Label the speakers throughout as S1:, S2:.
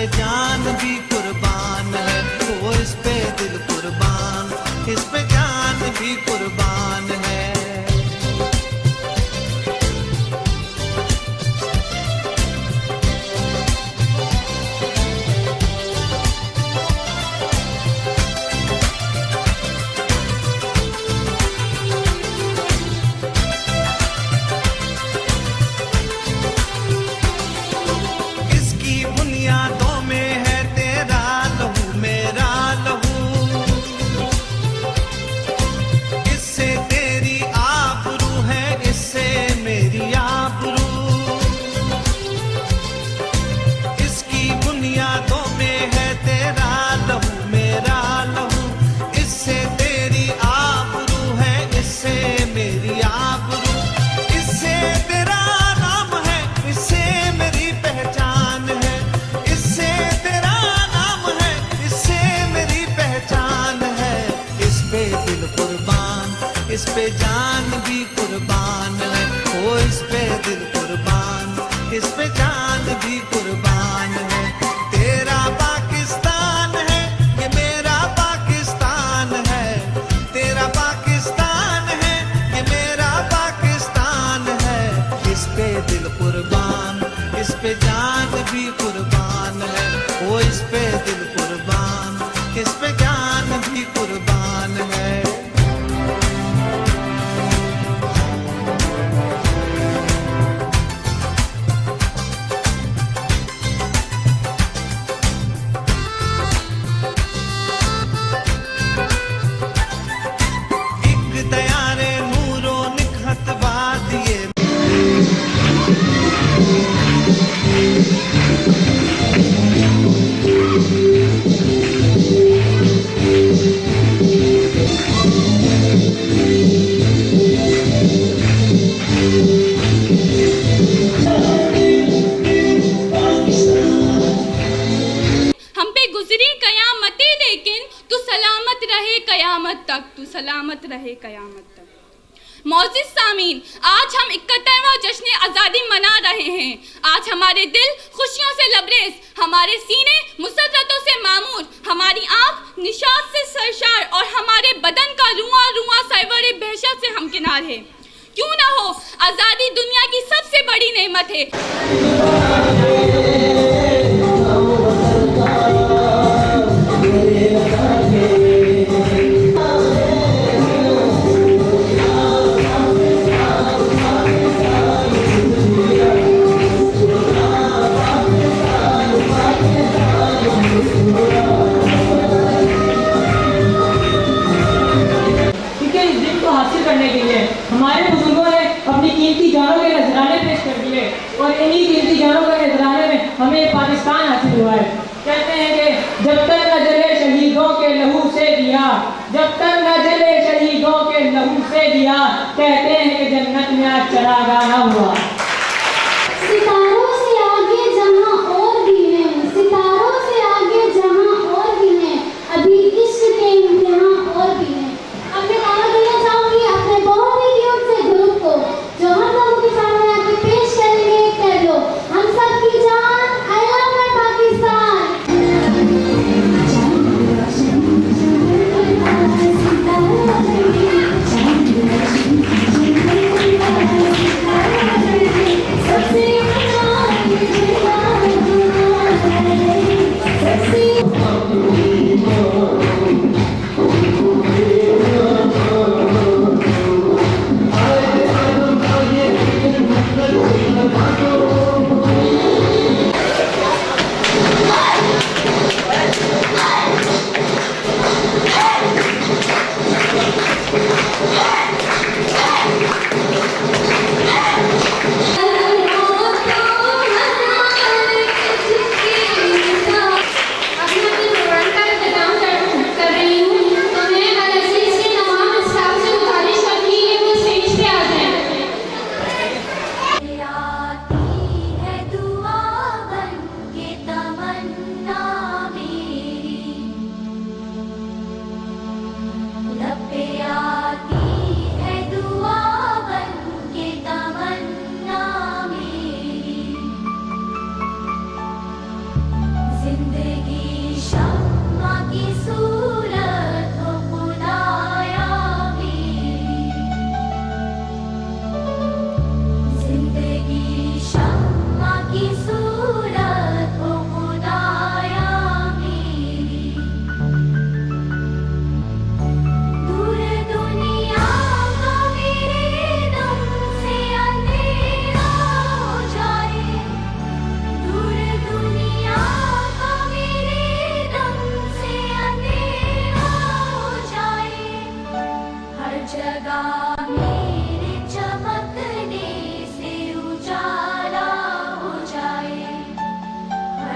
S1: पे जान भी कुर्बान है, वो इस पे दिल कुर्बान, इस पे जान भी कुर्बान है। इस पे जान भी कुर्बान है, वो इस पे दिल कुर्बान, इस पे जान भी कुर्बान है। तेरा पाकिस्तान है, ये मेरा पाकिस्तान है, तेरा पाकिस्तान है, ये मेरा पाकिस्तान है। इस पे दिल कुर्बान, इस पे जान भी कुर्बान है, वो इस पे दिल कुर्बान, इस पे जान भी कुर्बान है।
S2: तू सलामत रहे कयामत तक। मौजिद सामीन, आज हम 71वां जश्न आज़ादी मना रहे हैं। आज हमारे दिल खुशियों से लबरेज, हमारे सीने मुसर्रतों से मामूर, हमारी आँख निशात से सरशार और हमारे बदन का रुआं रुआं सरवरे बहशत से हमकिनार है। क्यों ना हो, आज़ादी दुनिया की सबसे बड़ी नेमत है।
S3: हमारे बुजुर्गों ने अपनी कीमती जानों के नजराने पेश कर दिए और इन्हीं कीमती जानों के नजराने में हमें पाकिस्तान हासिल हुआ है। कहते हैं कि जब तक न जले शहीदों के लहू से दिया, जब तक न जले शहीदों के लहू से दिया, कहते हैं कि जन्नत में आज चरागाह हुआ।
S4: सितारों से आगे जहां और भी है, सितारों से आगे जहां और भी है, अभी इश्क के इम्तिहान और भी है। अब मैं दावत देना चाहूंगी अपने बहुत ही क्यूट से ग्रुप को, जो हम लोगों के सामने आके पेश करेंगे। कह लो हम सब की जान, आई लव माय पाकिस्तान।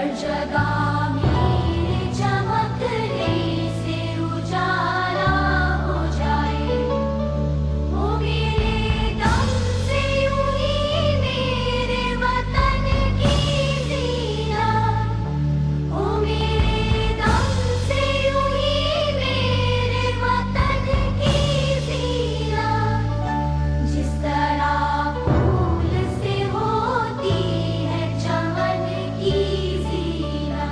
S4: हर जगह मेरे चमकने से उजाला हो जाए। ओ मेरे दम से यूं ही मेरे वतन की जीना, ओ मेरे दम से यूं ही मेरे वतन की जीना। जिस तरह फूल से होती है चमन की जीना,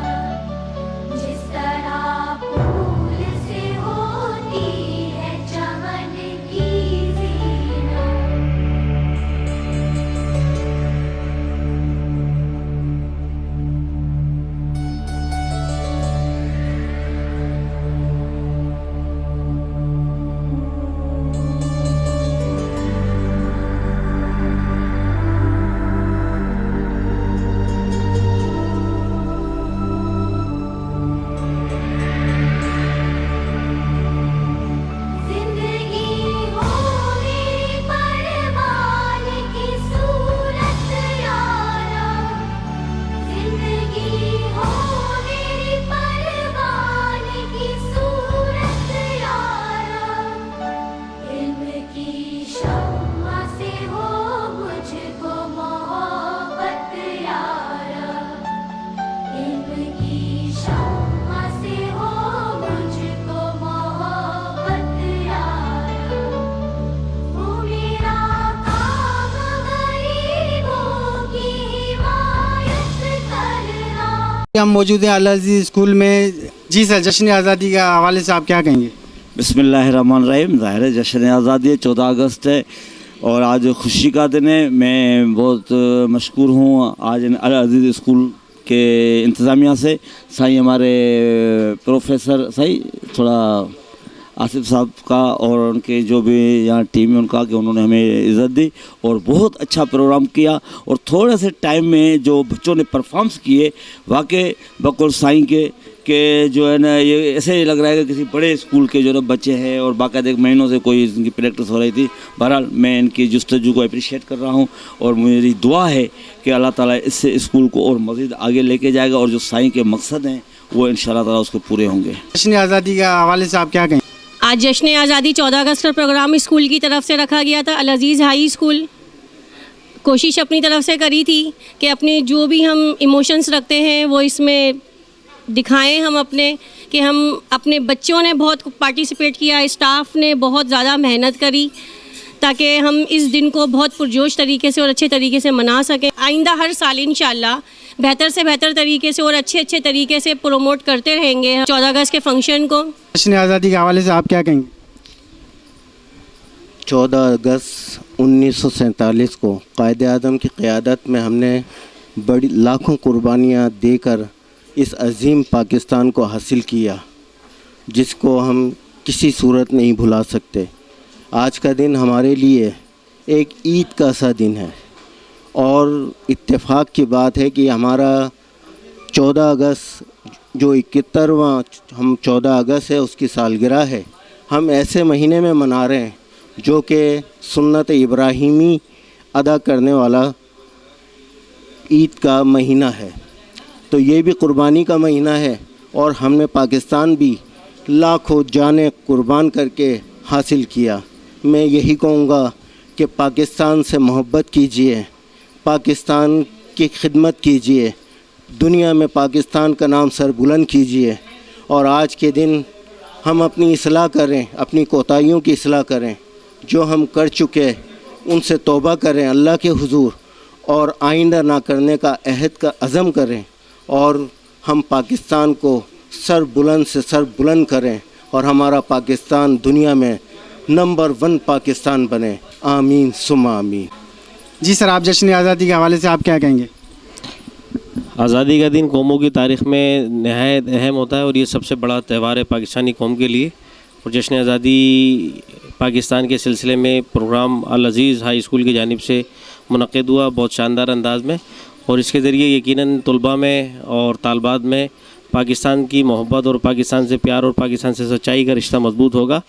S4: जिस तरह फूल से होती है चमन की जीना। जिंदगी हो मेरी परवान की सूरत यारा, जिंदगी हो मेरी परवान की सूरत यारा। इल्म की शम्मा से हो मुझको मोहब्बत यारा, इल्म की शम्मा से हो मुझको मोहब्बत यारा। वो मेरा काम गरीबों की हिमायत करना।
S5: हम मौजूद हैं अल अज़ीज़ स्कूल में। जी सर, जश्न आज़ादी के हवाले से आप क्या कहेंगे?
S6: बिस्मिल्लाहिर्रहमानिर्रहीम। ज़ाहिर है जश्न आज़ादी है, 14 अगस्त है और आज खुशी का दिन है। मैं बहुत मशकूर हूँ आज अल अज़ीज़ स्कूल के इंतज़ामिया से। साईं हमारे प्रोफेसर साईं थोड़ा आसिफ साहब का और उनके जो भी यहाँ टीम है उनका कि उन्होंने हमें इज़्ज़त दी और बहुत अच्छा प्रोग्राम किया। और थोड़े से टाइम में जो बच्चों ने परफॉर्म्स किए वाकई बकुल साईं के जो है ना, ये ऐसे लग रहा है कि किसी बड़े स्कूल के जो ना बच्चे हैं और बाकायदा एक महीनों से कोई इनकी प्रैक्टिस हो रही थी। बहरहाल मैं इनकी जुस्तजू को अप्रिशिएट कर रहा हूँ और मेरी दुआ है कि अल्लाह ताला इससे स्कूल को और मज़ीद आगे लेके जाएगा और जो साईं के मकसद हैं वो इंशाअल्लाह ताला उसके पूरे होंगे।
S5: जश्न आज़ादी के हवाले से आप क्या कहेंगे?
S7: आज जश्न आज़ादी 14 अगस्त का प्रोग्राम स्कूल की तरफ से रखा गया था। अल अज़ीज़ हाई स्कूल कोशिश अपनी तरफ से करी थी कि अपने जो भी हम इमोशंस रखते हैं वो इसमें दिखाएं हम अपने, कि हम अपने बच्चों ने बहुत पार्टिसिपेट किया, स्टाफ ने बहुत ज़्यादा मेहनत करी ताकि हम इस दिन को बहुत पुरजोश तरीके से और अच्छे तरीके से मना सकें। आइंदा हर साल इंशाल्लाह बेहतर से बेहतर तरीके से और अच्छे अच्छे तरीके से प्रोमोट करते रहेंगे 14 अगस्त के फंक्शन को।
S5: जश्न आज़ादी के हवाले से आप क्या कहेंगे?
S8: 14 अगस्त 1947 को कायद आज़म की क़यादत में हमने बड़ी लाखों कुर्बानियाँ देकर इस अज़ीम पाकिस्तान को हासिल किया, जिसको हम किसी सूरत नहीं भुला सकते। आज का दिन हमारे लिए एक ईद का सा दिन है और इत्तेफाक की बात है कि हमारा 14 अगस्त जो 71वां हम 14 अगस्त है उसकी सालगिरह है, हम ऐसे महीने में मना रहे हैं जो कि सुन्नत इब्राहीमी अदा करने वाला ईद का महीना है। तो ये भी कुर्बानी का महीना है और हमने पाकिस्तान भी लाखों जानें कुर्बान करके हासिल किया। मैं यही कहूँगा कि पाकिस्तान से मोहब्बत कीजिए, पाकिस्तान की खिदमत कीजिए, दुनिया में पाकिस्तान का नाम सरबुलंद कीजिए और आज के दिन हम अपनी इस्लाह करें, अपनी कोताहियों की इस्लाह करें, जो हम कर चुके उनसे तौबा करें अल्लाह के हुजूर और आइंदा ना करने का अहद का अज़म करें और हम पाकिस्तान को सर बुलंद से सर बुलंद करें और हमारा पाकिस्तान दुनिया में नंबर 1 पाकिस्तान बने। आमीन सुम्मा आमीन।
S5: जी सर, आप जश्न आज़ादी के हवाले से आप क्या कहेंगे?
S9: आज़ादी का दिन कौमों की तारीख़ में नहायत अहम होता है और ये सबसे बड़ा त्यौहार है पाकिस्तानी कौम के लिए। और जश्न आज़ादी पाकिस्तान के सिलसिले में प्रोग्राम अल अज़ीज़ हाई स्कूल की जानिब से मुनक़िद हुआ बहुत शानदार अंदाज़ में और इसके ज़रिए यकीनन तलबा में और तालबात में पाकिस्तान की मोहब्बत और पाकिस्तान से प्यार और पाकिस्तान से सच्चाई का रिश्ता मजबूत होगा।